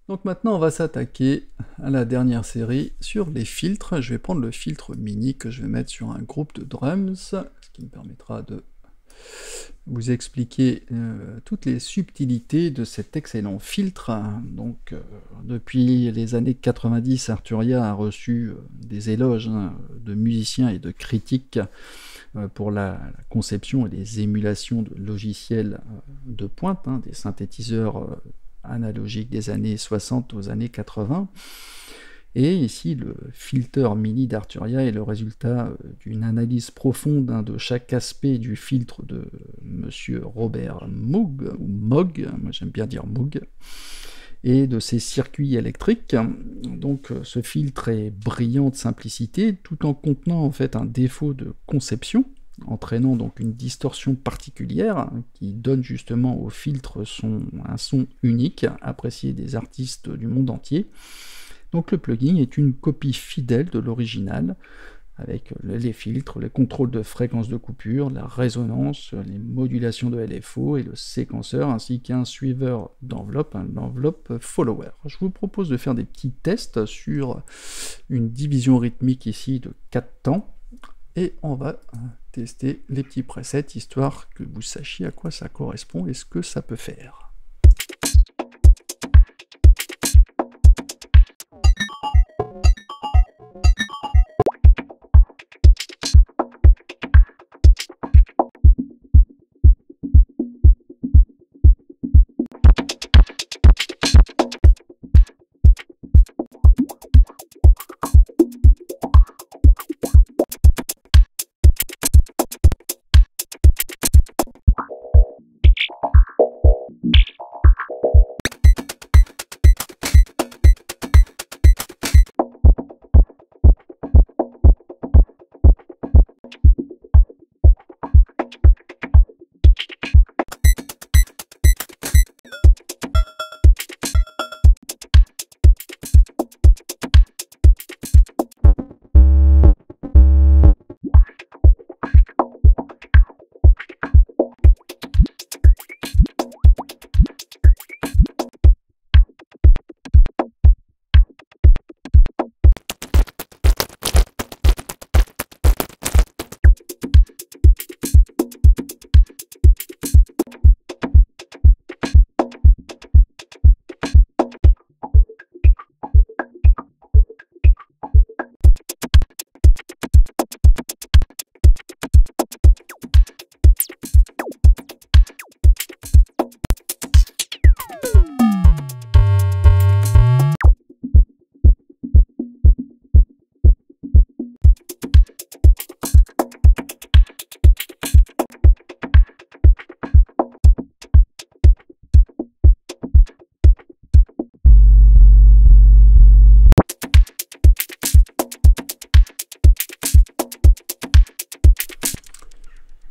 Donc maintenant on va s'attaquer à la dernière série sur les filtres. Je vais prendre le filtre mini que je vais mettre sur un groupe de drums, ce qui me permettra de vous expliquer toutes les subtilités de cet excellent filtre. Donc depuis les années 90, Arturia a reçu des éloges de musiciens et de critiques pour la conception et les émulations de logiciels de pointe, des synthétiseurs analogiques des années 60 aux années 80. Et ici, le filter mini d'Arturia est le résultat d'une analyse profonde de chaque aspect du filtre de monsieur Robert Moog, ou Moog, moi j'aime bien dire Moog, et de ses circuits électriques. Donc ce filtre est brillant de simplicité, tout en contenant en fait un défaut de conception, entraînant donc une distorsion particulière qui donne justement au filtre un son unique, apprécié des artistes du monde entier. Donc le plugin est une copie fidèle de l'original, avec les filtres, les contrôles de fréquence de coupure, la résonance, les modulations de LFO et le séquenceur, ainsi qu'un suiveur d'enveloppe, l'enveloppe follower. Je vous propose de faire des petits tests sur une division rythmique ici de 4 temps, et on va tester les petits presets, histoire que vous sachiez à quoi ça correspond et ce que ça peut faire.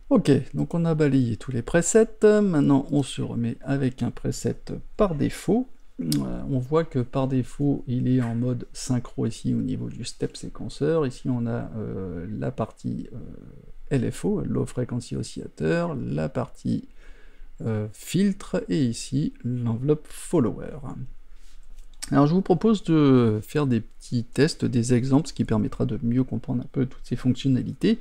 Ok, donc on a balayé tous les presets, maintenant on se remet avec un preset par défaut. On voit que par défaut il est en mode synchro ici au niveau du step séquenceur. Ici on a la partie LFO, Low Frequency Oscillator, la partie filtre, et ici l'enveloppe follower. Alors je vous propose de faire des petits tests, des exemples, ce qui permettra de mieux comprendre un peu toutes ces fonctionnalités.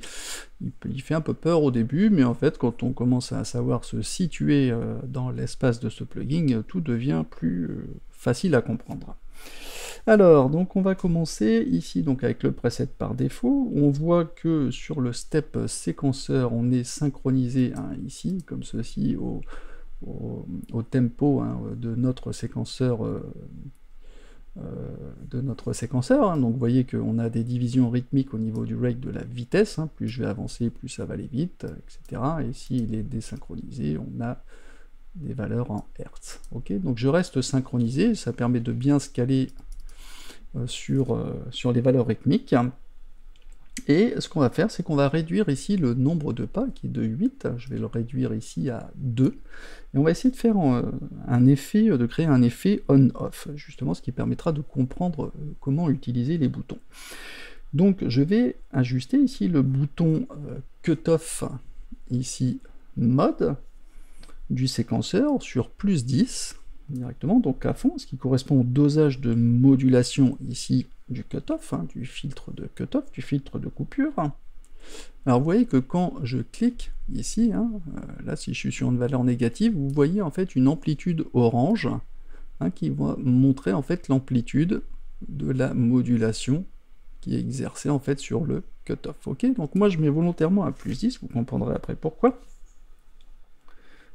Il fait un peu peur au début, mais en fait quand on commence à savoir se situer dans l'espace de ce plugin, tout devient plus facile à comprendre. Alors, donc on va commencer ici donc avec le preset par défaut. On voit que sur le step séquenceur, on est synchronisé ici, comme ceci, au tempo de notre séquenceur. Donc vous voyez qu'on a des divisions rythmiques au niveau du rate de la vitesse, plus je vais avancer, plus ça va aller vite, etc. Et s'il est désynchronisé, on a des valeurs en Hertz. Ok, donc je reste synchronisé, ça permet de bien se caler sur les valeurs rythmiques. Et ce qu'on va faire, c'est qu'on va réduire ici le nombre de pas, qui est de 8, je vais le réduire ici à 2, et on va essayer de faire de créer un effet on-off, justement ce qui permettra de comprendre comment utiliser les boutons. Donc je vais ajuster ici le bouton cutoff, ici mode du séquenceur sur plus 10 directement, donc à fond, ce qui correspond au dosage de modulation ici du cutoff, hein, du filtre de cutoff, du filtre de coupure. Alors vous voyez que quand je clique ici, hein, là si je suis sur une valeur négative, vous voyez en fait une amplitude orange, hein, qui va montrer en fait l'amplitude de la modulation qui est exercée en fait sur le cutoff. Ok, donc moi je mets volontairement à plus 10, vous comprendrez après pourquoi.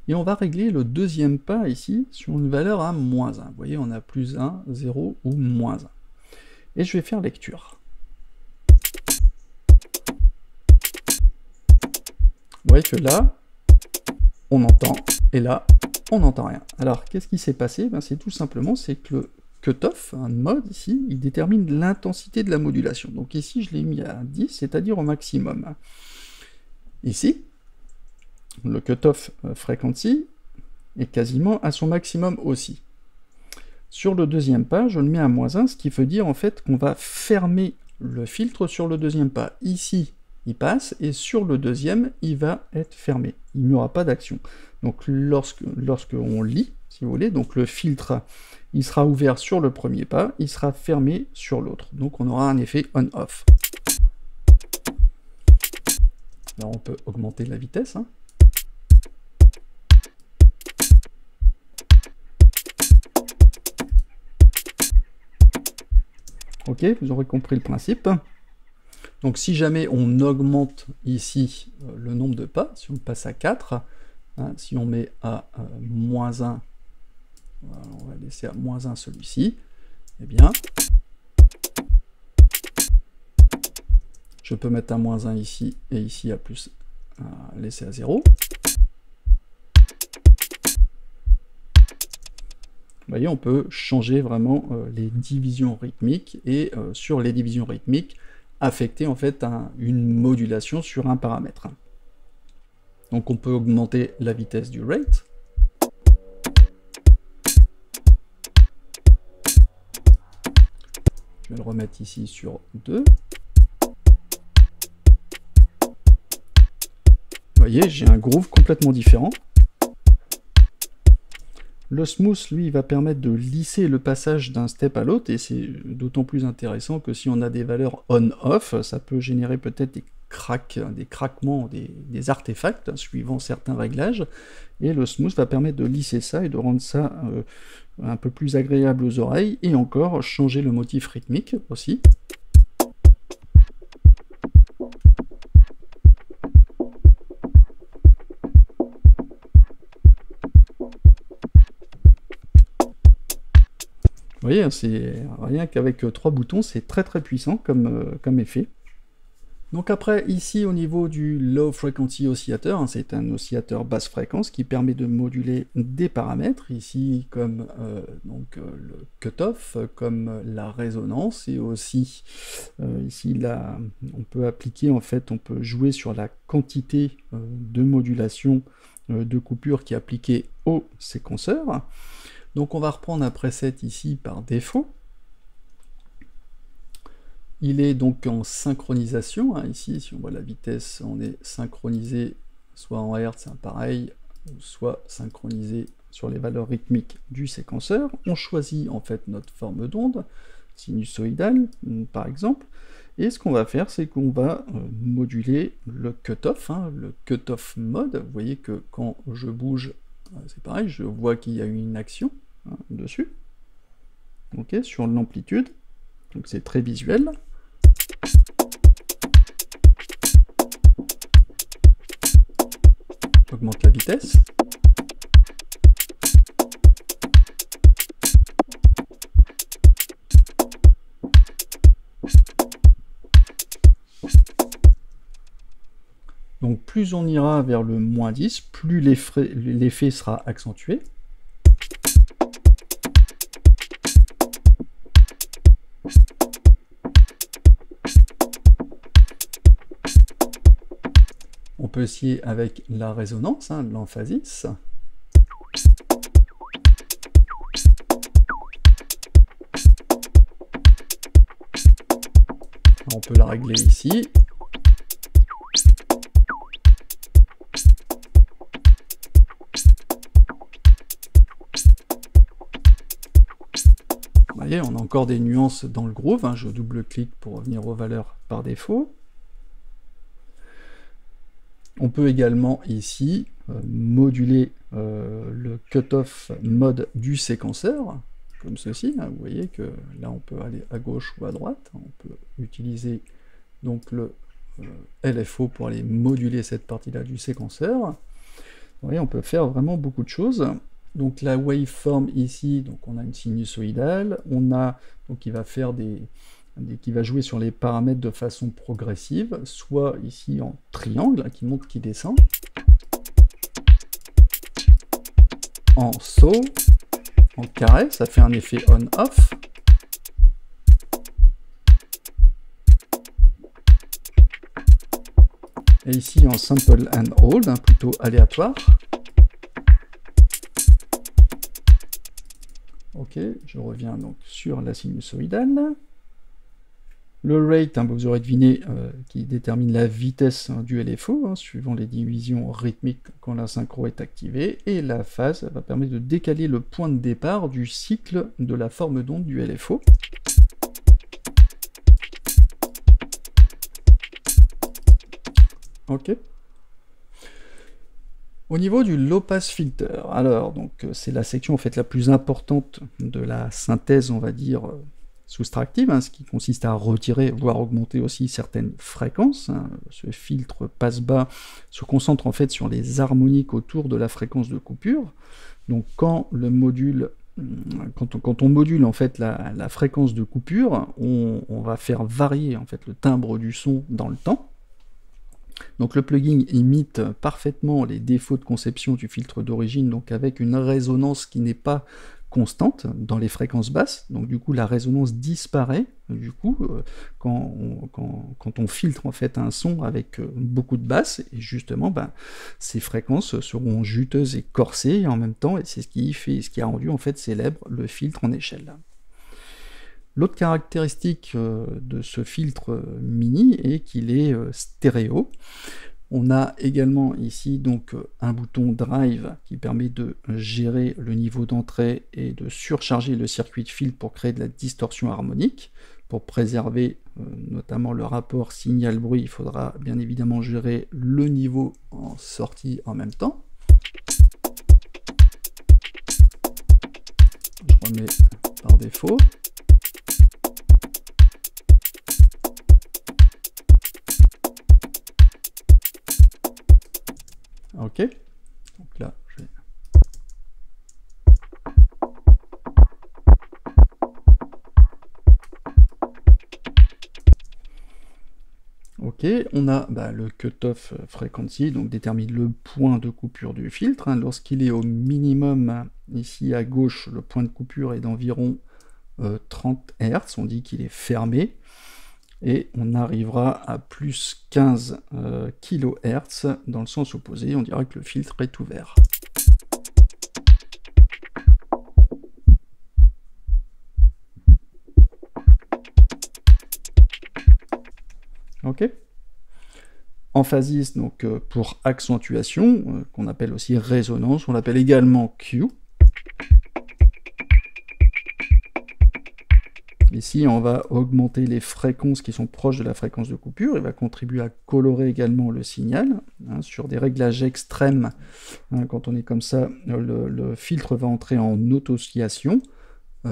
Et on va régler le deuxième pas ici sur une valeur à moins 1. Vous voyez, on a plus 1, 0 ou moins 1. Et je vais faire lecture. Vous voyez que là, on entend, et là, on n'entend rien. Alors, qu'est-ce qui s'est passé? Ben, c'est tout simplement, c'est que le cutoff, un mode ici, il détermine l'intensité de la modulation. Donc ici, je l'ai mis à 10, c'est-à-dire au maximum. Ici, le cutoff frequency est quasiment à son maximum aussi. Sur le deuxième pas, je le mets à moins 1, ce qui veut dire en fait qu'on va fermer le filtre sur le deuxième pas. Ici, il passe, et sur le deuxième, il va être fermé. Il n'y aura pas d'action. Donc lorsque on lit, si vous voulez, donc le filtre, il sera ouvert sur le premier pas, il sera fermé sur l'autre. Donc on aura un effet on-off. Alors on peut augmenter la vitesse, hein. Ok, vous aurez compris le principe. Donc si jamais on augmente ici le nombre de pas, si on passe à 4, hein, si on met à moins 1, voilà, on va laisser à moins 1 celui-ci, eh bien, je peux mettre à moins 1 ici, et ici à plus, laisser à 0. Vous voyez, on peut changer vraiment les divisions rythmiques, et sur les divisions rythmiques, affecter en fait une modulation sur un paramètre. Donc on peut augmenter la vitesse du rate. Je vais le remettre ici sur 2. Vous voyez, j'ai un groove complètement différent. Le smooth, lui, va permettre de lisser le passage d'un step à l'autre, et c'est d'autant plus intéressant que si on a des valeurs on-off, ça peut générer peut-être des craquements, des artefacts, suivant certains réglages, et le smooth va permettre de lisser ça et de rendre ça un peu plus agréable aux oreilles, et encore changer le motif rythmique aussi. Vous voyez, c'est rien qu'avec 3 boutons, c'est très très puissant comme effet. Donc après, ici au niveau du Low Frequency Oscillator, hein, c'est un oscillateur basse fréquence qui permet de moduler des paramètres, ici comme le cutoff, comme la résonance, et aussi ici là, on peut appliquer, en fait, on peut jouer sur la quantité de modulation de coupure qui est appliquée au séquenceur. Donc on va reprendre un preset ici par défaut. Il est donc en synchronisation, hein, ici si on voit la vitesse, on est synchronisé soit en Hertz, hein, pareil, soit synchronisé sur les valeurs rythmiques du séquenceur. On choisit en fait notre forme d'onde, sinusoïdale par exemple, et ce qu'on va faire, c'est qu'on va moduler le cutoff, hein, le cutoff mode. Vous voyez que quand je bouge, c'est pareil, je vois qu'il y a une action, hein, dessus, ok, sur l'amplitude, donc c'est très visuel. J'augmente la vitesse. Donc plus on ira vers le moins 10, plus l'effet sera accentué. On peut essayer avec la résonance, hein, l'emphasis. On peut la régler ici. voyez, on a encore des nuances dans le groove, hein. Je double-clique pour revenir aux valeurs par défaut. On peut également ici moduler le cutoff mode du séquenceur, comme ceci, hein. Vous voyez que là on peut aller à gauche ou à droite, on peut utiliser donc le LFO pour aller moduler cette partie-là du séquenceur. Vous voyez, on peut faire vraiment beaucoup de choses. Donc la waveform ici, donc on a une sinusoïdale, on a donc qui va faire qui va jouer sur les paramètres de façon progressive, soit ici en triangle, qui monte, qui descend, en saut, en carré, ça fait un effet on-off, et ici en sample and hold, hein, plutôt aléatoire. Ok, je reviens donc sur la sinusoïdale. Le rate, hein, vous aurez deviné, qui détermine la vitesse, hein, du LFO, hein, suivant les divisions rythmiques quand la synchro est activée, et la phase va permettre de décaler le point de départ du cycle de la forme d'onde du LFO. Ok. Au niveau du low pass filter, alors donc c'est la section en fait la plus importante de la synthèse, on va dire, soustractive, hein, ce qui consiste à retirer, voire augmenter aussi certaines fréquences, hein. Ce filtre passe-bas se concentre en fait sur les harmoniques autour de la fréquence de coupure. Donc quand le module, quand on module en fait la fréquence de coupure, on va faire varier en fait le timbre du son dans le temps. Donc le plugin imite parfaitement les défauts de conception du filtre d'origine, donc avec une résonance qui n'est pas constante dans les fréquences basses, donc du coup la résonance disparaît, du coup, quand on filtre en fait un son avec beaucoup de basses, et justement ces fréquences seront juteuses et corsées en même temps, et c'est ce qui a rendu en fait célèbre le filtre en échelle. L'autre caractéristique de ce filtre mini est qu'il est stéréo. On a également ici donc un bouton drive qui permet de gérer le niveau d'entrée et de surcharger le circuit de filtre pour créer de la distorsion harmonique. Pour préserver notamment le rapport signal-bruit, il faudra bien évidemment gérer le niveau en sortie en même temps. Je remets par défaut. Ok, donc là, je vais... Ok, on a le cutoff frequency, donc détermine le point de coupure du filtre, hein. Lorsqu'il est au minimum, ici à gauche, le point de coupure est d'environ 30 Hz, on dit qu'il est fermé, et on arrivera à plus 15 kHz dans le sens opposé, on dirait que le filtre est ouvert. Ok. Emphasis, donc pour accentuation, qu'on appelle aussi résonance, on l'appelle également Q. Ici, on va augmenter les fréquences qui sont proches de la fréquence de coupure, il va contribuer à colorer également le signal, hein, sur des réglages extrêmes, hein, quand on est comme ça, le filtre va entrer en auto-oscillation,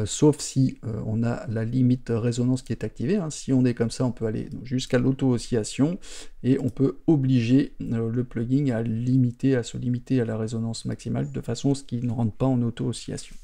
sauf si on a la limite résonance qui est activée, hein. Si on est comme ça, on peut aller jusqu'à l'auto-oscillation, et on peut obliger le plugin à se limiter à la résonance maximale, de façon à ce qu'il ne rentre pas en auto-oscillation.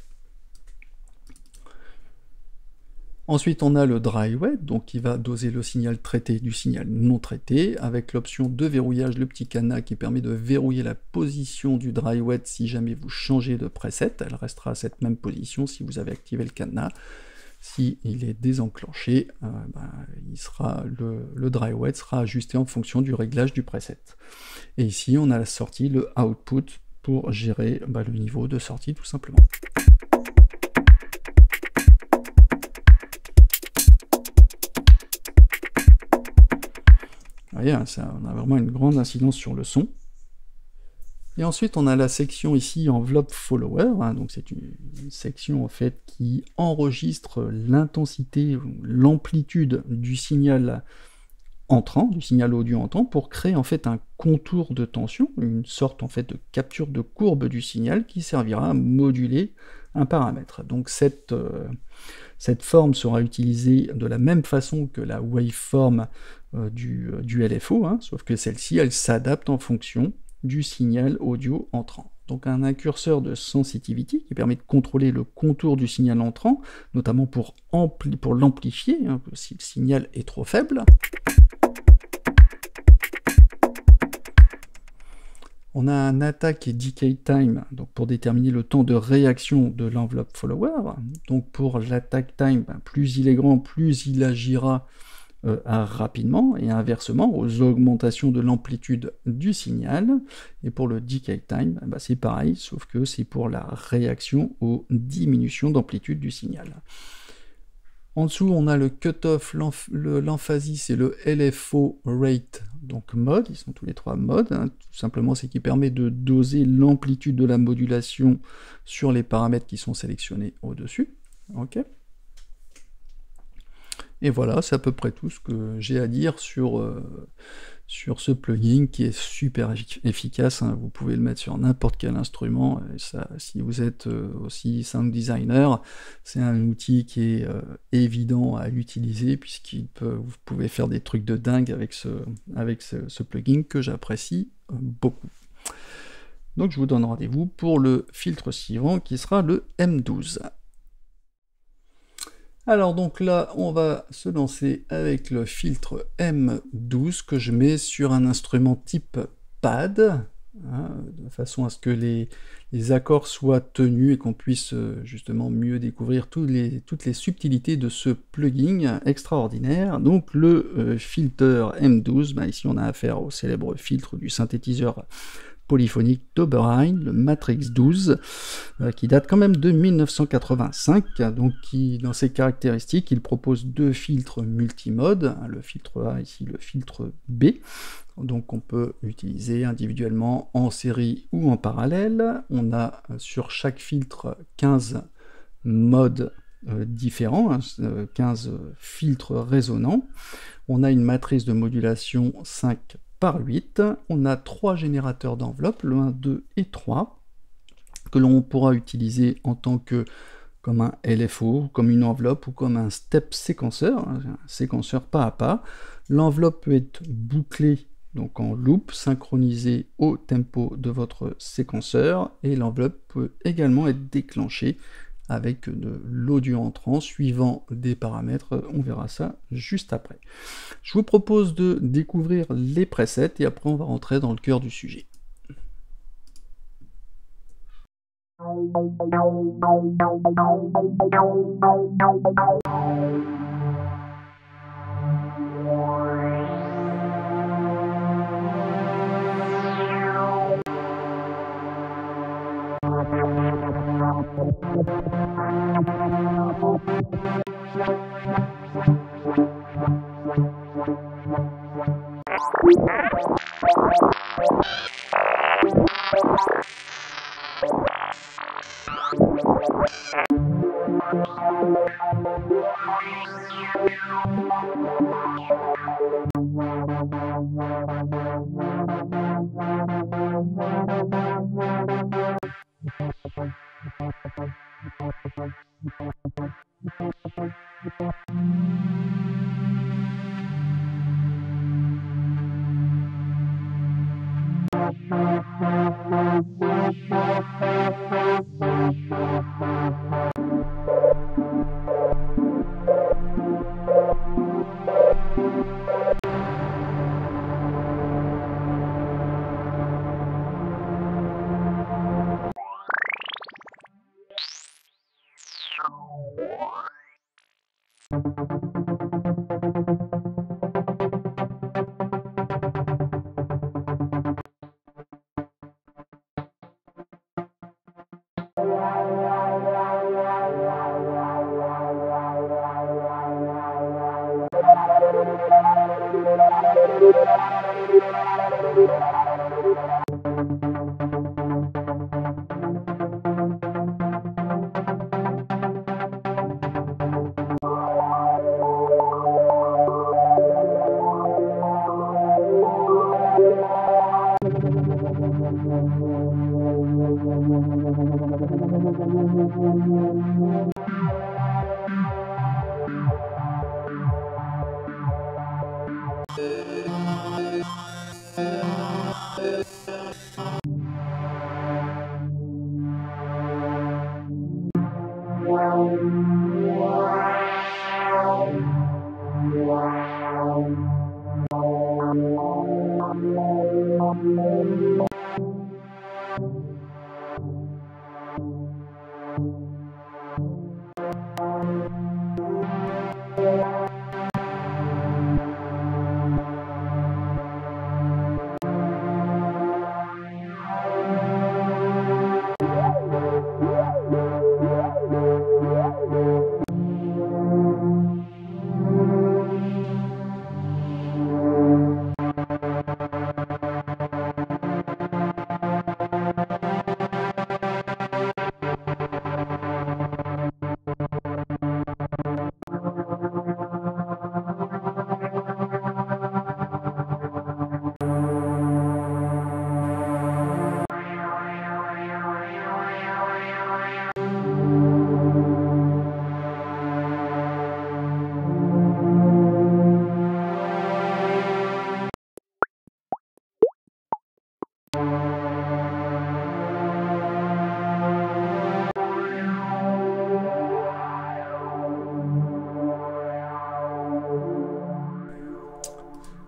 Ensuite, on a le dry wet, donc qui va doser le signal traité du signal non traité, avec l'option de verrouillage, le petit cadenas qui permet de verrouiller la position du dry wet si jamais vous changez de preset. Elle restera à cette même position si vous avez activé le cadenas. Si il est désenclenché, le dry wet sera ajusté en fonction du réglage du preset. Et ici, on a la sortie, le output, pour gérer le niveau de sortie tout simplement. Vous voyez, on a vraiment une grande incidence sur le son. Et ensuite, on a la section ici enveloppe follower, hein, donc c'est une section en fait qui enregistre l'intensité, l'amplitude du signal entrant, du signal audio entrant, pour créer en fait un contour de tension, une sorte en fait de capture de courbe du signal qui servira à moduler un paramètre. Donc cette forme sera utilisée de la même façon que la waveform du LFO, hein, sauf que celle-ci, elle s'adapte en fonction du signal audio entrant. Donc un incurseur de sensitivity qui permet de contrôler le contour du signal entrant, notamment pour l'amplifier, hein, si le signal est trop faible. On a un attack et decay time, donc pour déterminer le temps de réaction de l'enveloppe follower. Donc pour l'attack time, plus il est grand, plus il agira rapidement, et inversement aux augmentations de l'amplitude du signal. Et pour le decay time, c'est pareil, sauf que c'est pour la réaction aux diminutions d'amplitude du signal. En dessous, on a le cutoff, l'emphasis et le LFO rate, donc mode, ils sont tous les trois modes, hein. Tout simplement c'est qui permet de doser l'amplitude de la modulation sur les paramètres qui sont sélectionnés au-dessus. Ok. Et voilà, c'est à peu près tout ce que j'ai à dire sur ce plugin qui est super efficace, hein. Vous pouvez le mettre sur n'importe quel instrument, et ça, si vous êtes aussi sound designer, c'est un outil qui est évident à utiliser, vous pouvez faire des trucs de dingue avec ce plugin que j'apprécie beaucoup. Donc je vous donne rendez-vous pour le filtre suivant qui sera le M12. Alors donc là, on va se lancer avec le filtre M12 que je mets sur un instrument type pad, hein, de façon à ce que les accords soient tenus et qu'on puisse justement mieux découvrir toutes les subtilités de ce plugin extraordinaire. Donc le filtre M12, ici on a affaire au célèbre filtre du synthétiseur polyphonique d'Oberheim, le Matrix 12, qui date quand même de 1985, donc qui, dans ses caractéristiques, il propose deux filtres multimodes, le filtre A, ici le filtre B, donc on peut utiliser individuellement en série ou en parallèle. On a sur chaque filtre 15 modes différents, 15 filtres résonnants. On a une matrice de modulation 5 par 8, on a 3 générateurs d'enveloppes, le 1, 2 et 3, que l'on pourra utiliser en tant que comme un LFO, comme une enveloppe ou comme un step séquenceur, un séquenceur pas à pas. L'enveloppe peut être bouclée, donc en loop, synchronisée au tempo de votre séquenceur, et l'enveloppe peut également être déclenchée avec de l'audio entrant suivant des paramètres, on verra ça juste après. Je vous propose de découvrir les presets et après on va rentrer dans le cœur du sujet.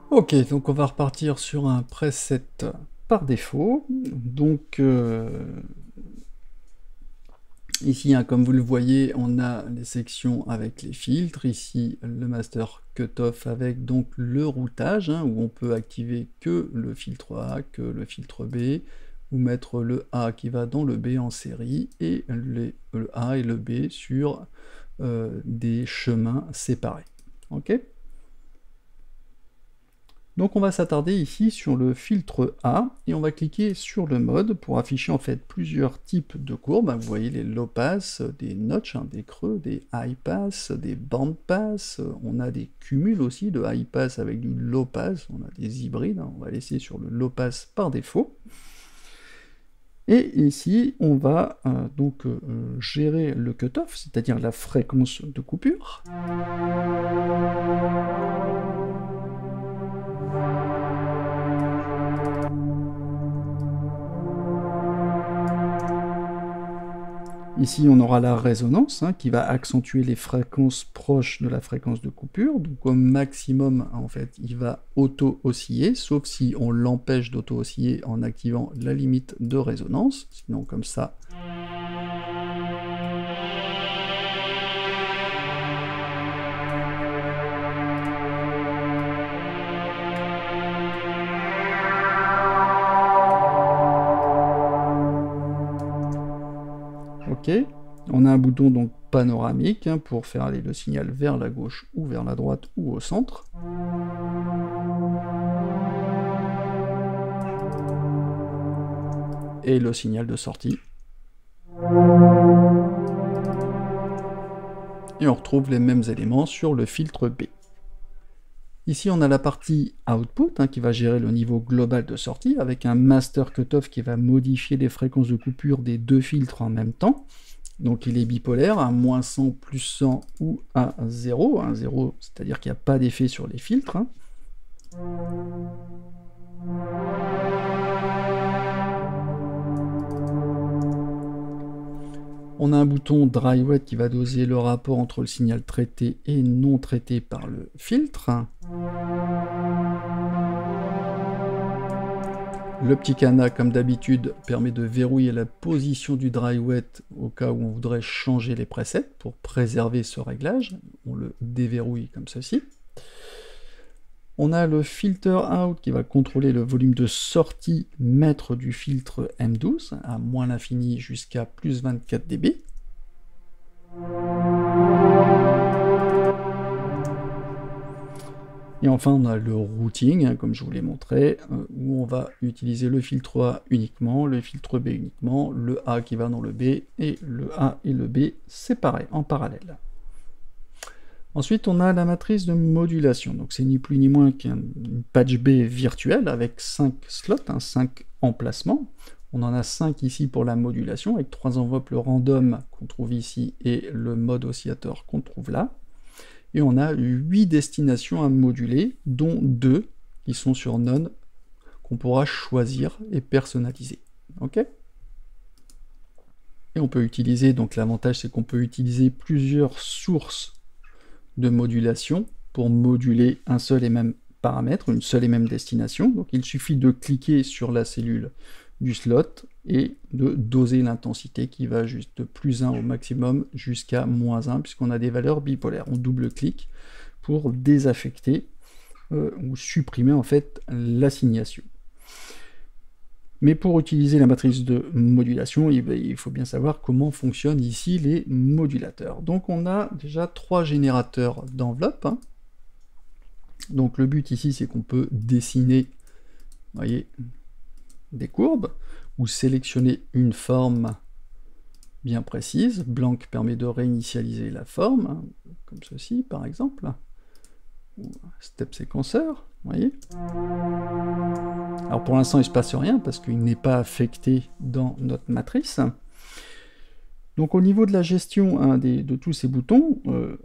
Ok, donc on va repartir sur un preset par défaut. Donc ici, hein, comme vous le voyez, on a les sections avec les filtres. Ici, le master cutoff avec donc le routage, hein, où on peut activer que le filtre A, que le filtre B, ou mettre le A qui va dans le B en série, et le A et le B sur des chemins séparés. Ok ? Donc on va s'attarder ici sur le filtre A, et on va cliquer sur le mode pour afficher en fait plusieurs types de courbes. Vous voyez les low pass, des notches, hein, des creux, des high pass, des band pass, on a des cumuls aussi de high pass avec du low pass, on a des hybrides, hein, on va laisser sur le low pass par défaut. Et ici, on va gérer le cutoff, c'est-à-dire la fréquence de coupure. Ici, on aura la résonance, hein, qui va accentuer les fréquences proches de la fréquence de coupure. Donc au maximum, en fait, il va auto-osciller, sauf si on l'empêche d'auto-osciller en activant la limite de résonance. Sinon, comme ça... Ok, on a un bouton donc panoramique, hein, pour faire aller le signal vers la gauche ou vers la droite ou au centre. Et le signal de sortie. Et on retrouve les mêmes éléments sur le filtre B. Ici, on a la partie output, hein, qui va gérer le niveau global de sortie, avec un master cutoff qui va modifier les fréquences de coupure des deux filtres en même temps. Donc il est bipolaire, à moins 100, plus 100 ou à 0. 0, c'est-à-dire qu'il n'y a pas d'effet sur les filtres. Hein. On a un bouton dry wet qui va doser le rapport entre le signal traité et non traité par le filtre. Le petit cadenas, comme d'habitude, permet de verrouiller la position du dry wet au cas où on voudrait changer les presets pour préserver ce réglage. On le déverrouille comme ceci. On a le filter out qui va contrôler le volume de sortie mètre du filtre M12 à moins l'infini jusqu'à plus 24 dB. Et enfin, on a le routing, comme je vous l'ai montré, où on va utiliser le filtre A uniquement, le filtre B uniquement, le A qui va dans le B, et le A et le B séparés, en parallèle. Ensuite, on a la matrice de modulation. Donc, c'est ni plus ni moins qu'une patch B virtuelle avec 5 slots, 5 emplacement. On en a 5 ici pour la modulation, avec 3 enveloppes, le random qu'on trouve ici et le mode oscillateur qu'on trouve là. Et on a 8 destinations à moduler, dont 2 qui sont sur None, qu'on pourra choisir et personnaliser. Ok ? Et on peut utiliser, donc l'avantage c'est qu'on peut utiliser plusieurs sources de modulation pour moduler un seul et même paramètre, une seule et même destination. Donc il suffit de cliquer sur la cellule du slot et de doser l'intensité qui va juste de +1 au maximum jusqu'à -1 puisqu'on a des valeurs bipolaires. On double-clique pour désaffecter ou supprimer en fait l'assignation. Mais pour utiliser la matrice de modulation, il faut bien savoir comment fonctionnent ici les modulateurs. Donc on a déjà 3 générateurs d'enveloppes. Hein. Donc le but ici, c'est qu'on peut dessiner, vous voyez, des courbes, ou sélectionner une forme bien précise. Blank permet de réinitialiser la forme, hein, comme ceci par exemple. Ou step séquenceur, vous voyez. Alors pour l'instant il ne se passe rien parce qu'il n'est pas affecté dans notre matrice. Donc au niveau de la gestion hein, de tous ces boutons,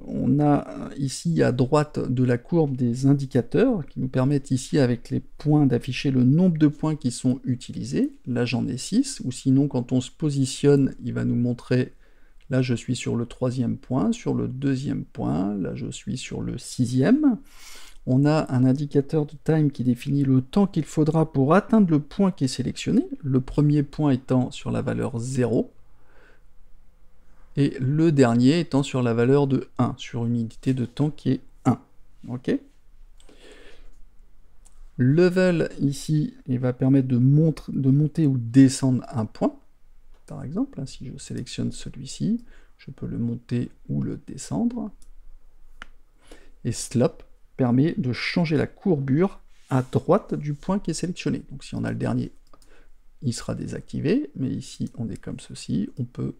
on a ici à droite de la courbe des indicateurs qui nous permettent ici avec les points d'afficher le nombre de points qui sont utilisés. Là j'en ai 6, ou sinon quand on se positionne, il va nous montrer, là je suis sur le 3e point, sur le 2e point, là je suis sur le 6e. On a un indicateur de time qui définit le temps qu'il faudra pour atteindre le point qui est sélectionné, le premier point étant sur la valeur 0, et le dernier étant sur la valeur de 1, sur une unité de temps qui est 1. Ok ? Level, ici, il va permettre de monter ou descendre un point. Par exemple, hein, si je sélectionne celui-ci, je peux le monter ou le descendre. Et Slope permet de changer la courbure à droite du point qui est sélectionné. Donc si on a le dernier, il sera désactivé, mais ici on est comme ceci, on peut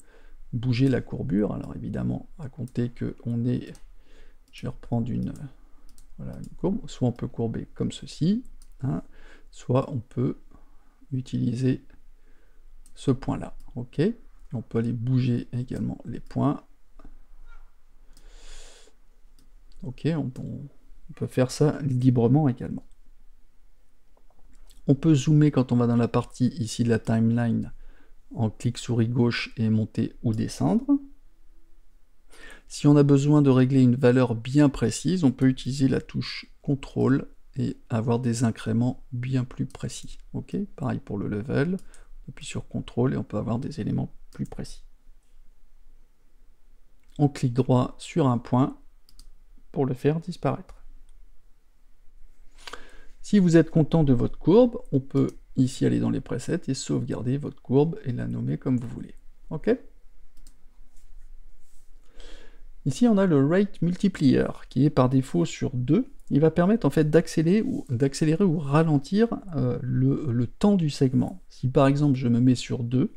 bouger la courbure. Alors évidemment, à compter qu'on est, je vais reprendre une courbe, soit on peut courber comme ceci, hein, soit on peut utiliser ce point-là, ok. On peut aller bouger également les points. Ok, on peut faire ça librement également. On peut zoomer quand on va dans la partie ici de la timeline en clic souris gauche et monter ou descendre. Si on a besoin de régler une valeur bien précise, on peut utiliser la touche CTRL et avoir des incréments bien plus précis. Ok, pareil pour le level, on appuie sur CTRL et on peut avoir des éléments plus précis. On clique droit sur un point pour le faire disparaître. Si vous êtes content de votre courbe, on peut ici aller dans les presets et sauvegarder votre courbe et la nommer comme vous voulez. Ok ? Ici, on a le Rate Multiplier qui est par défaut sur 2. Il va permettre en fait d'accélérer ou ralentir le temps du segment. Si par exemple je me mets sur 2,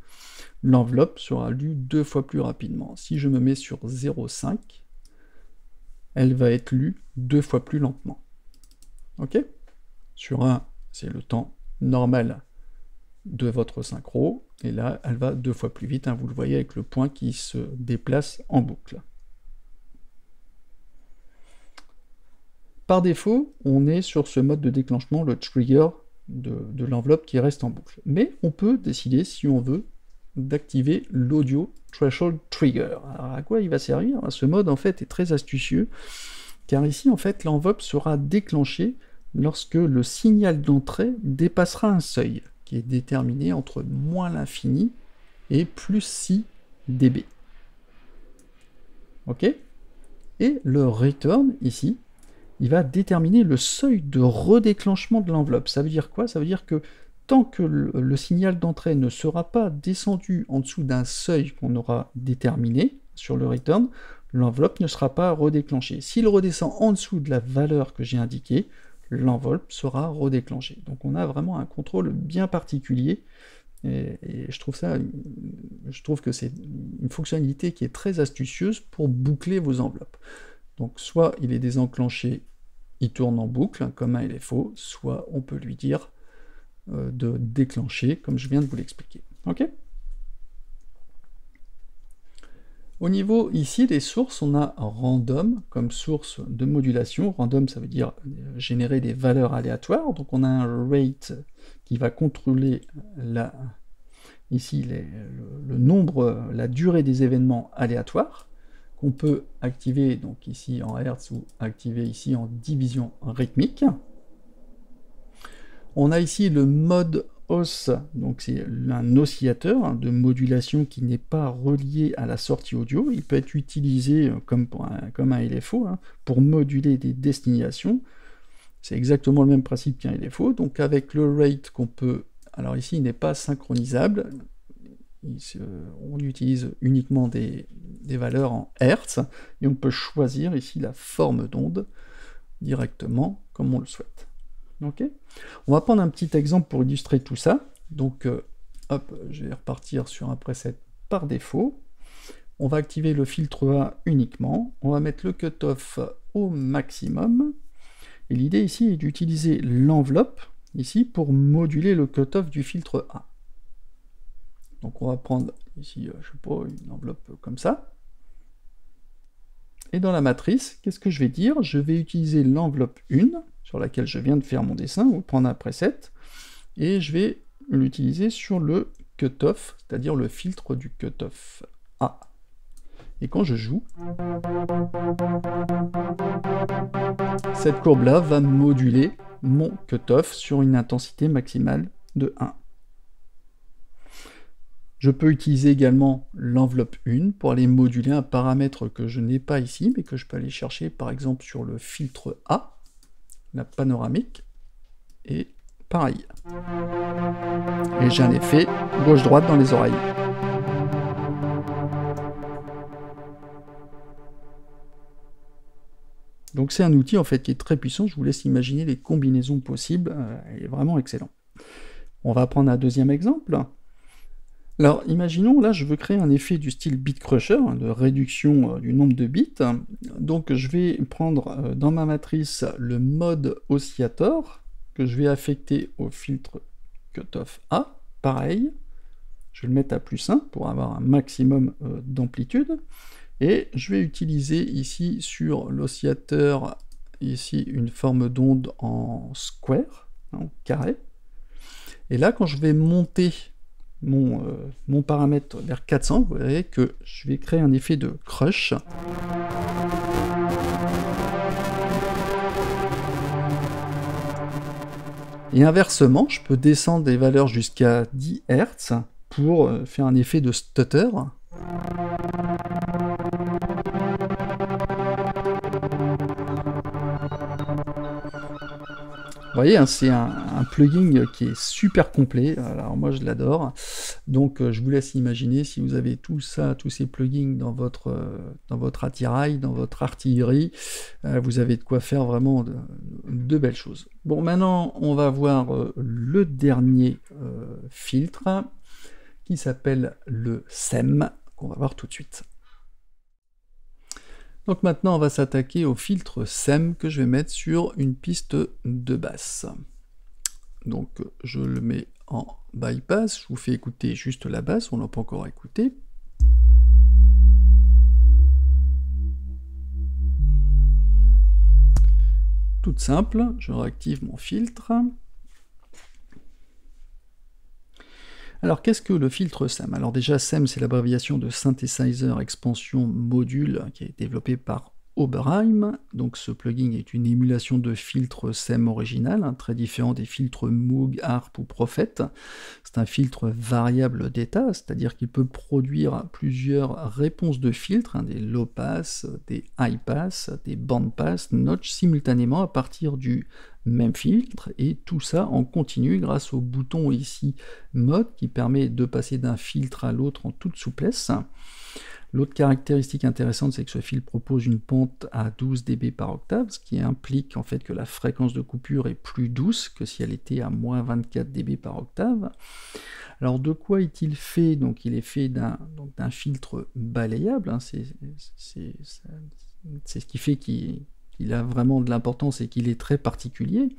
l'enveloppe sera lue 2 fois plus rapidement. Si je me mets sur 0,5, elle va être lue 2 fois plus lentement. Ok ? Sur 1, c'est le temps normal de votre synchro, et là, elle va 2 fois plus vite, hein, vous le voyez avec le point qui se déplace en boucle. Par défaut, on est sur ce mode de déclenchement, le trigger de l'enveloppe qui reste en boucle. Mais on peut décider, si on veut, d'activer l'audio threshold trigger. Alors à quoi il va servir? Ce mode en fait est très astucieux, car ici en fait l'enveloppe sera déclenchée lorsque le signal d'entrée dépassera un seuil qui est déterminé entre moins l'infini et plus 6 dB. Ok? Et le return ici, il va déterminer le seuil de redéclenchement de l'enveloppe. Ça veut dire quoi? Ça veut dire que tant que le signal d'entrée ne sera pas descendu en dessous d'un seuil qu'on aura déterminé sur le return, l'enveloppe ne sera pas redéclenchée. S'il redescend en dessous de la valeur que j'ai indiquée, l'enveloppe sera redéclenchée. Donc on a vraiment un contrôle bien particulier, et je trouve que c'est une fonctionnalité qui est très astucieuse pour boucler vos enveloppes. Donc soit il est désenclenché, il tourne en boucle, comme un LFO, soit on peut lui dire de déclencher, comme je viens de vous l'expliquer. Ok ? Au niveau ici des sources, on a random comme source de modulation. Random, ça veut dire générer des valeurs aléatoires. Donc on a un rate qui va contrôler ici le nombre, la durée des événements aléatoires, qu'on peut activer donc ici en Hertz ou activer ici en division rythmique. On a ici le mode os, donc c'est un oscillateur de modulation qui n'est pas relié à la sortie audio. Il peut être utilisé comme un LFO pour moduler des destinations. C'est exactement le même principe qu'un LFO. Donc avec le rate qu'on peut... Alors ici, il n'est pas synchronisable. On utilise uniquement des valeurs en Hertz. Et on peut choisir ici la forme d'onde directement comme on le souhaite. Okay. On va prendre un petit exemple pour illustrer tout ça. Donc, hop, je vais repartir sur un preset par défaut. On va activer le filtre A uniquement. On va mettre le cutoff au maximum. Et l'idée ici est d'utiliser l'enveloppe ici pour moduler le cutoff du filtre A. Donc, on va prendre ici, je sais pas, une enveloppe comme ça. Et dans la matrice, qu'est-ce que je vais dire? Je vais utiliser l'enveloppe 1, sur laquelle je viens de faire mon dessin, ou prendre un preset, et je vais l'utiliser sur le cutoff, c'est-à-dire le filtre du cutoff A. Et quand je joue, cette courbe-là va moduler mon cutoff sur une intensité maximale de 1. Je peux utiliser également l'enveloppe 1 pour aller moduler un paramètre que je n'ai pas ici, mais que je peux aller chercher par exemple sur le filtre A, la panoramique, et pareil. Et j'ai un effet gauche-droite dans les oreilles. Donc c'est un outil en fait qui est très puissant, je vous laisse imaginer les combinaisons possibles, il est vraiment excellent. On va prendre un deuxième exemple. Alors, imaginons, là, je veux créer un effet du style bit crusher, de réduction du nombre de bits. Donc, je vais prendre dans ma matrice le mode oscillator, que je vais affecter au filtre cutoff A. Pareil, je vais le mettre à +1 pour avoir un maximum d'amplitude. Et je vais utiliser ici, sur l'oscillateur, ici, une forme d'onde en square, en carré. Et là, quand je vais monter mon paramètre vers 400, vous verrez que je vais créer un effet de crush. Et inversement, je peux descendre des valeurs jusqu'à 10 Hz pour faire un effet de stutter. Vous voyez, hein, c'est un plugin qui est super complet, alors moi je l'adore, donc je vous laisse imaginer si vous avez tout ça, tous ces plugins dans votre attirail, dans votre artillerie, vous avez de quoi faire vraiment de belles choses. Bon, maintenant on va voir le dernier filtre, qui s'appelle le SEM, qu'on va voir tout de suite. Donc maintenant, on va s'attaquer au filtre SEM que je vais mettre sur une piste de basse. Donc je le mets en bypass, je vous fais écouter juste la basse, on l'a pas encore écouté. Toute simple, je réactive mon filtre. Alors, qu'est-ce que le filtre SEM? Alors déjà, SEM, c'est l'abréviation de Synthesizer Expansion Module, qui est développé par Oberheim. Donc ce plugin est une émulation de filtre SEM original, très différent des filtres Moog, Harp ou Prophet. C'est un filtre variable d'état, c'est-à-dire qu'il peut produire plusieurs réponses de filtres, des low pass, des high pass, des band pass, notch simultanément à partir du même filtre, et tout ça en continu grâce au bouton ici mode qui permet de passer d'un filtre à l'autre en toute souplesse. L'autre caractéristique intéressante, c'est que ce filtre propose une pente à 12 dB par octave, ce qui implique en fait que la fréquence de coupure est plus douce que si elle était à moins 24 dB par octave. Alors de quoi est-il fait? Donc il est fait d'un filtre balayable, hein, c'est ce qui fait qu'il a vraiment de l'importance et qu'il est très particulier.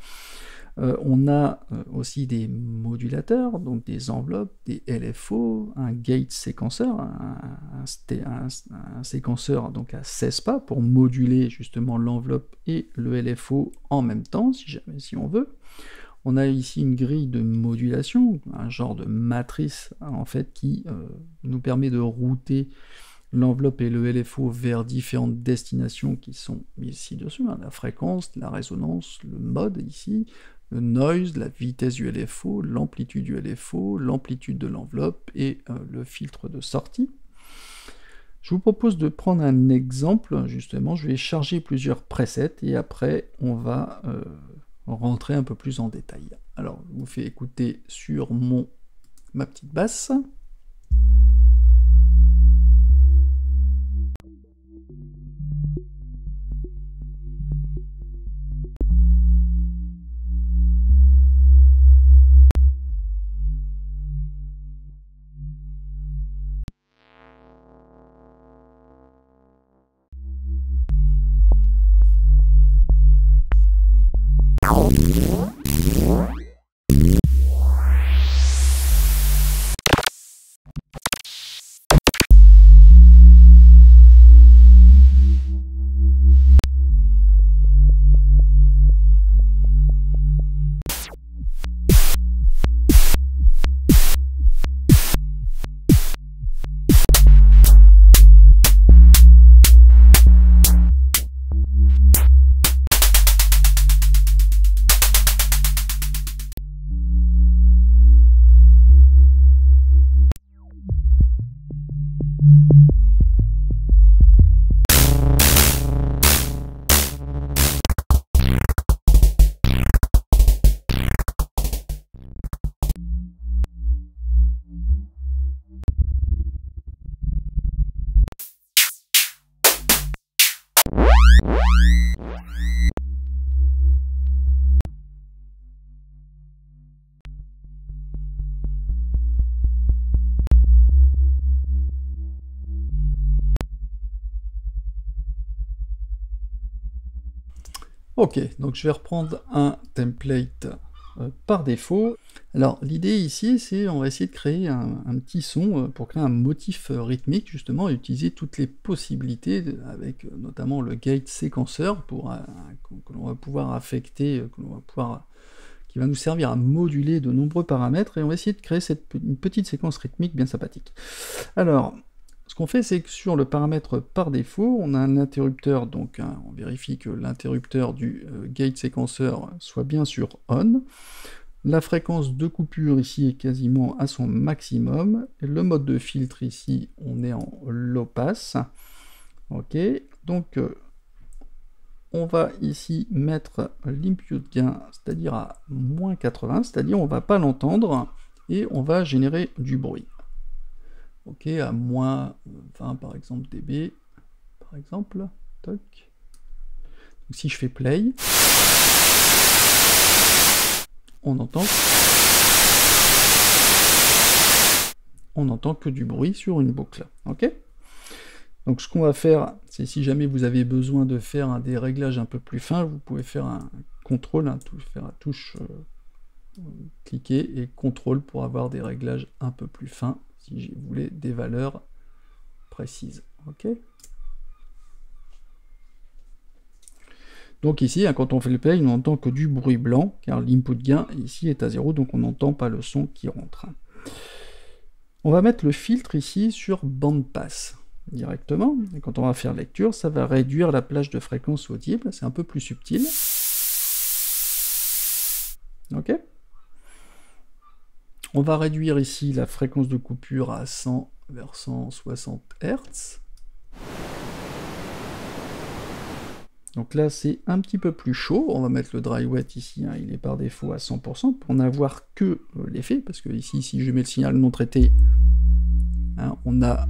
On a aussi des modulateurs, donc des enveloppes, des LFO, un gate séquenceur, un séquenceur donc à 16 pas pour moduler justement l'enveloppe et le LFO en même temps, si on veut. On a ici une grille de modulation, un genre de matrice en fait qui nous permet de router l'enveloppe et le LFO vers différentes destinations qui sont mises ci-dessus, hein, la fréquence, la résonance, le mode ici, le noise, la vitesse du LFO, l'amplitude du LFO, l'amplitude de l'enveloppe et le filtre de sortie. Je vous propose de prendre un exemple, justement, je vais charger plusieurs presets et après on va rentrer un peu plus en détail. Alors, je vous fais écouter sur ma petite basse. Ok, donc je vais reprendre un template par défaut. Alors l'idée ici, c'est on va essayer de créer un petit son pour créer un motif rythmique justement et utiliser toutes les possibilités avec notamment le gate séquenceur pour que l'on va pouvoir affecter, qui va nous servir à moduler de nombreux paramètres et on va essayer de créer une petite séquence rythmique bien sympathique. Alors, ce qu'on fait, c'est que sur le paramètre par défaut, on a un interrupteur, donc on vérifie que l'interrupteur du gate séquenceur soit bien sur on. La fréquence de coupure ici est quasiment à son maximum. Et le mode de filtre ici, on est en low pass. Ok, donc on va ici mettre l'input gain, c'est-à-dire à moins 80, c'est-à-dire on va pas l'entendre et on va générer du bruit. Ok, à moins 20 par exemple dB, par exemple, toc. Donc, si je fais play, on entend que du bruit sur une boucle. Ok. Donc ce qu'on va faire, c'est si jamais vous avez besoin de faire des réglages un peu plus fins, vous pouvez faire un contrôle, faire la touche cliquer et contrôle pour avoir des réglages un peu plus fins si vous voulez des valeurs précises. Ok. Donc ici, quand on fait le play, on n'entend que du bruit blanc, car l'input gain ici est à 0, donc on n'entend pas le son qui rentre. On va mettre le filtre ici sur bandpass directement, et quand on va faire lecture, ça va réduire la plage de fréquence audible, c'est un peu plus subtil. Ok. On va réduire ici la fréquence de coupure à 100 vers 160 Hz. Donc là, c'est un petit peu plus chaud. On va mettre le dry wet ici, hein, il est par défaut à 100% pour n'avoir que l'effet, parce que ici, si je mets le signal non traité, hein, on a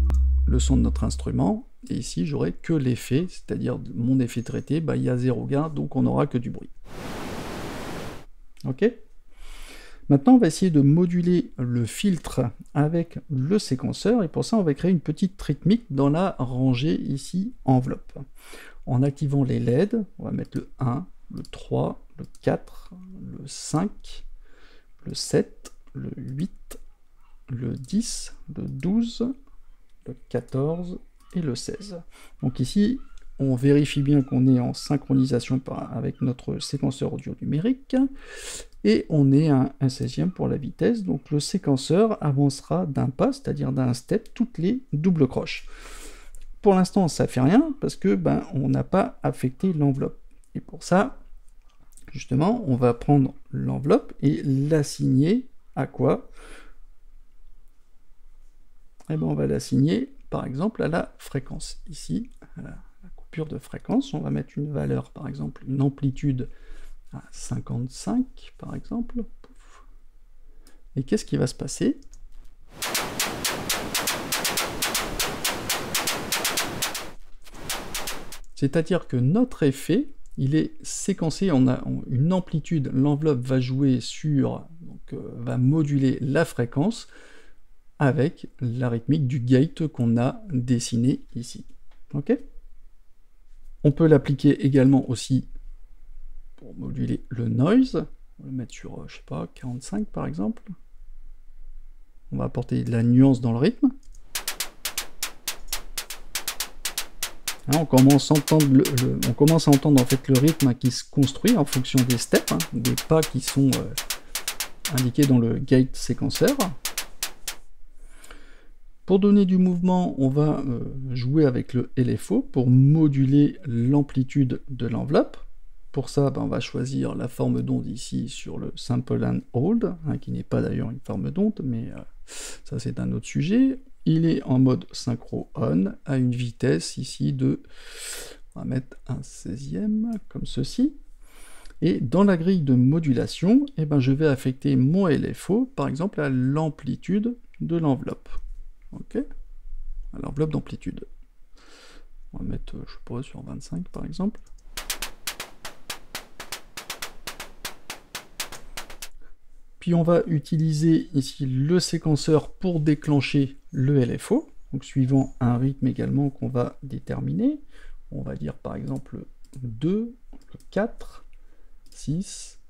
le son de notre instrument, et ici, j'aurai que l'effet, c'est-à-dire mon effet traité, bah, il y a 0 gain, donc on n'aura que du bruit. Ok. Maintenant, on va essayer de moduler le filtre avec le séquenceur, et pour ça, on va créer une petite rythmique dans la rangée ici enveloppe. En activant les LED, on va mettre le 1, le 3, le 4, le 5, le 7, le 8, le 10, le 12, le 14 et le 16. Donc ici, on vérifie bien qu'on est en synchronisation avec notre séquenceur audio numérique, et on est à un 16e pour la vitesse, donc le séquenceur avancera d'un pas, c'est-à-dire d'un step, toutes les doubles croches. Pour l'instant, ça fait rien, parce que on n'a pas affecté l'enveloppe. Et pour ça, justement, on va prendre l'enveloppe et l'assigner à quoi? Eh ben, on va l'assigner, par exemple, à la fréquence. Ici, à la coupure de fréquence, on va mettre une valeur, par exemple, une amplitude à 55, par exemple. Et qu'est-ce qui va se passer? C'est-à-dire que notre effet, il est séquencé, on a une amplitude, l'enveloppe va jouer sur, donc va moduler la fréquence avec la rythmique du gate qu'on a dessiné ici. Ok? On peut l'appliquer également aussi pour moduler le noise. On va le mettre sur, je sais pas, 45 par exemple. On va apporter de la nuance dans le rythme. Hein, on commence à entendre en fait le rythme qui se construit en fonction des steps, hein, des pas qui sont indiqués dans le gate séquenceur. Pour donner du mouvement, on va jouer avec le LFO pour moduler l'amplitude de l'enveloppe. Pour ça, on va choisir la forme d'onde ici sur le Sample and Hold, hein, qui n'est pas d'ailleurs une forme d'onde, mais ça c'est un autre sujet. Il est en mode synchro on, à une vitesse ici de, on va mettre un 16e, comme ceci. Et dans la grille de modulation, je vais affecter mon LFO, par exemple, à l'amplitude de l'enveloppe. Ok, à l'enveloppe d'amplitude. On va mettre, je sais pas, sur 25 par exemple. Puis on va utiliser ici le séquenceur pour déclencher le LFO, donc suivant un rythme également qu'on va déterminer. On va dire par exemple 2, 4, 6,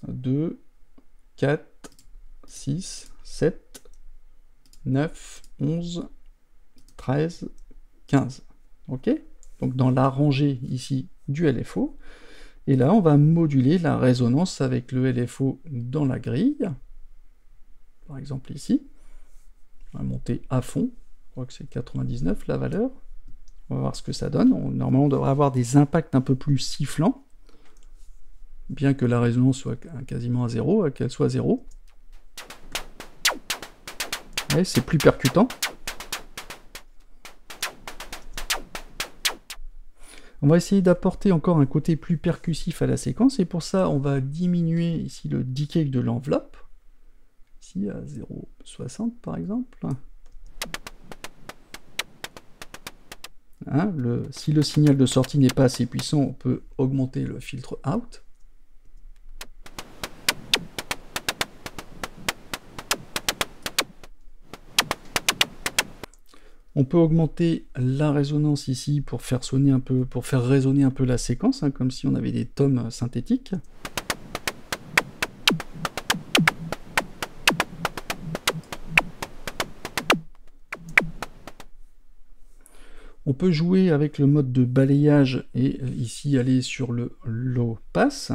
2, 4, 6, 7, 9, 11, 13, 15. Ok? Donc dans la rangée ici du LFO. Et là, on va moduler la résonance avec le LFO dans la grille. Par exemple ici. On va monter à fond. Je crois que c'est 99 la valeur. On va voir ce que ça donne. Normalement, on devrait avoir des impacts un peu plus sifflants. Bien que la résonance soit quasiment à 0, qu'elle soit 0. Ouais, c'est plus percutant. On va essayer d'apporter encore un côté plus percussif à la séquence, et pour ça, on va diminuer ici le decay de l'enveloppe, ici à 0,60 par exemple. Hein, si le signal de sortie n'est pas assez puissant, on peut augmenter le filtre out. On peut augmenter la résonance ici pour faire sonner un peu, pour faire résonner un peu la séquence, hein, comme si on avait des tomes synthétiques. On peut jouer avec le mode de balayage et ici aller sur le low pass.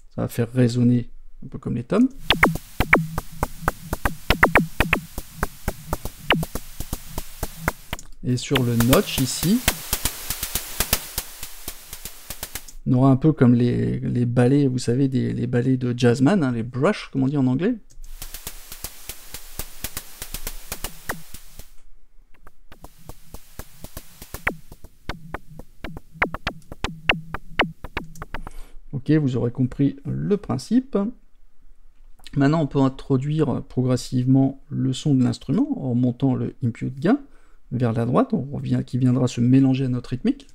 Ça va faire résonner un peu comme les tomes. Et sur le notch ici, on aura un peu comme les balais, vous savez, les balais de jazzman, hein, les brush, comme on dit en anglais. Ok, vous aurez compris le principe. Maintenant, on peut introduire progressivement le son de l'instrument en montant le input gain vers la droite, qui viendra se mélanger à notre rythmique.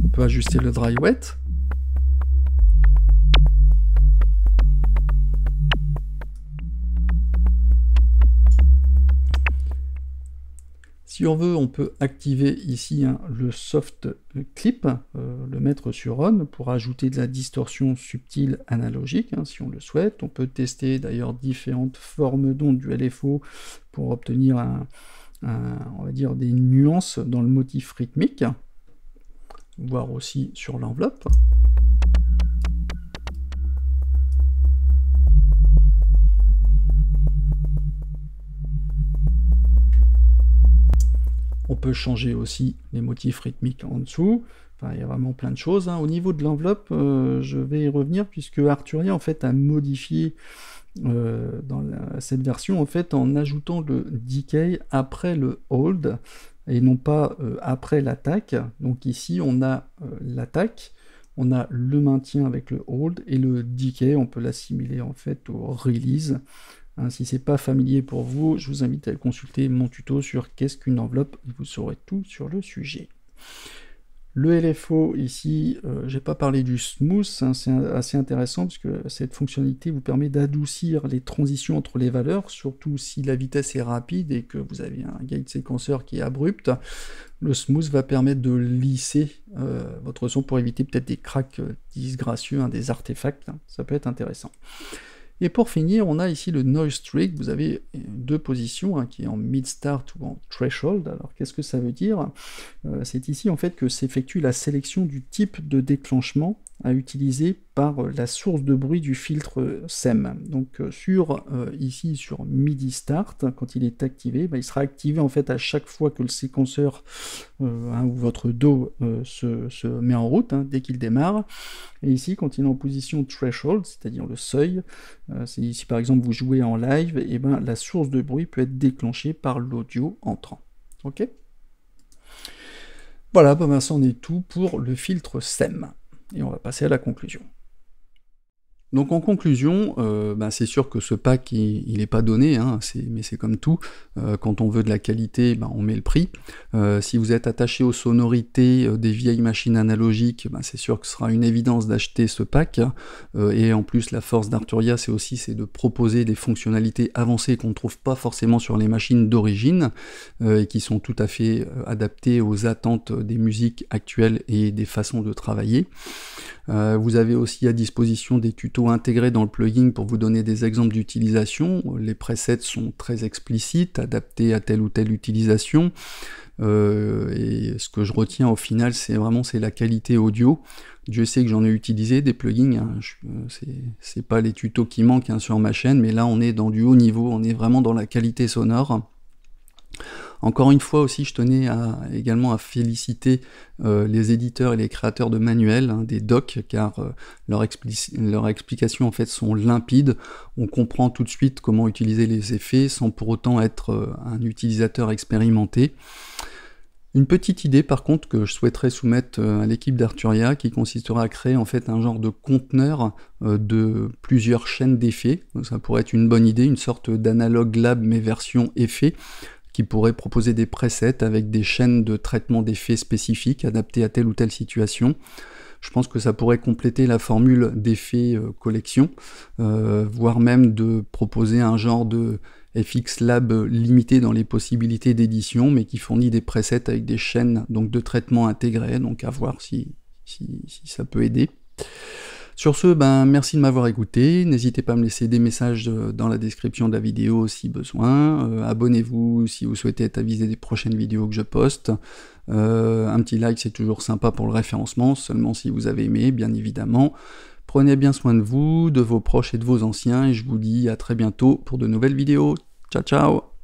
On peut ajuster le dry wet. Si on veut, on peut activer ici le soft clip, le mettre sur on pour ajouter de la distorsion subtile analogique, si on le souhaite. On peut tester d'ailleurs différentes formes d'ondes du LFO pour obtenir on va dire des nuances dans le motif rythmique, voire aussi sur l'enveloppe. On peut changer aussi les motifs rythmiques en dessous. Enfin, il y a vraiment plein de choses. Au niveau de l'enveloppe, je vais y revenir puisque Arturia en fait a modifié dans cette version en fait en ajoutant le decay après le hold et non pas après l'attaque. Donc ici on a l'attaque, on a le maintien avec le hold et le decay, on peut l'assimiler en fait au release. Si c'est pas familier pour vous, je vous invite à consulter mon tuto sur qu'est-ce qu'une enveloppe, et vous saurez tout sur le sujet. Le LFO ici, j'ai pas parlé du smooth, c'est assez intéressant parce que cette fonctionnalité vous permet d'adoucir les transitions entre les valeurs, surtout si la vitesse est rapide et que vous avez un gate séquenceur qui est abrupt. Le smooth va permettre de lisser votre son pour éviter peut-être des cracks disgracieux, des artefacts, ça peut être intéressant. Et pour finir, on a ici le noise streak. Vous avez deux positions, qui est en mid-start ou en threshold. Alors qu'est-ce que ça veut dire? C'est ici en fait que s'effectue la sélection du type de déclenchement à utiliser par la source de bruit du filtre SEM. Donc ici sur MIDI Start, quand il est activé, il sera activé en fait à chaque fois que le séquenceur ou votre DAW se met en route, dès qu'il démarre. Et ici, quand il est en position threshold, c'est-à-dire le seuil, si par exemple vous jouez en live, et la source de bruit peut être déclenchée par l'audio entrant. Ok? Voilà, ça en est tout pour le filtre SEM. Et on va passer à la conclusion. Donc en conclusion, c'est sûr que ce pack il n'est pas donné, mais c'est comme tout, quand on veut de la qualité, on met le prix. Si vous êtes attaché aux sonorités des vieilles machines analogiques, c'est sûr que ce sera une évidence d'acheter ce pack, et en plus la force d'Arturia c'est de proposer des fonctionnalités avancées qu'on ne trouve pas forcément sur les machines d'origine, et qui sont tout à fait adaptées aux attentes des musiques actuelles et des façons de travailler. Vous avez aussi à disposition des tutos intégrés dans le plugin pour vous donner des exemples d'utilisation. Les presets sont très explicites, adaptés à telle ou telle utilisation. Et ce que je retiens au final, c'est la qualité audio. Dieu sait que j'en ai utilisé des plugins, c'est pas les tutos qui manquent sur ma chaîne, mais là on est dans du haut niveau, on est vraiment dans la qualité sonore. Encore une fois aussi, je tenais également à féliciter les éditeurs et les créateurs de manuels, des docs, car leurs explications en fait sont limpides. On comprend tout de suite comment utiliser les effets sans pour autant être un utilisateur expérimenté. Une petite idée par contre que je souhaiterais soumettre à l'équipe d'Arturia, qui consistera à créer en fait un genre de conteneur de plusieurs chaînes d'effets. Ça pourrait être une bonne idée, une sorte d'analog lab mais version effet, qui pourrait proposer des presets avec des chaînes de traitement d'effets spécifiques adaptées à telle ou telle situation. Je pense que ça pourrait compléter la formule d'effets collection, voire même de proposer un genre de FX Lab limité dans les possibilités d'édition, mais qui fournit des presets avec des chaînes donc, de traitement intégrées, donc à voir si ça peut aider. Sur ce, merci de m'avoir écouté, n'hésitez pas à me laisser des messages dans la description de la vidéo si besoin, abonnez-vous si vous souhaitez être avisé des prochaines vidéos que je poste, un petit like c'est toujours sympa pour le référencement, seulement si vous avez aimé, bien évidemment. Prenez bien soin de vous, de vos proches et de vos anciens, et je vous dis à très bientôt pour de nouvelles vidéos. Ciao ciao!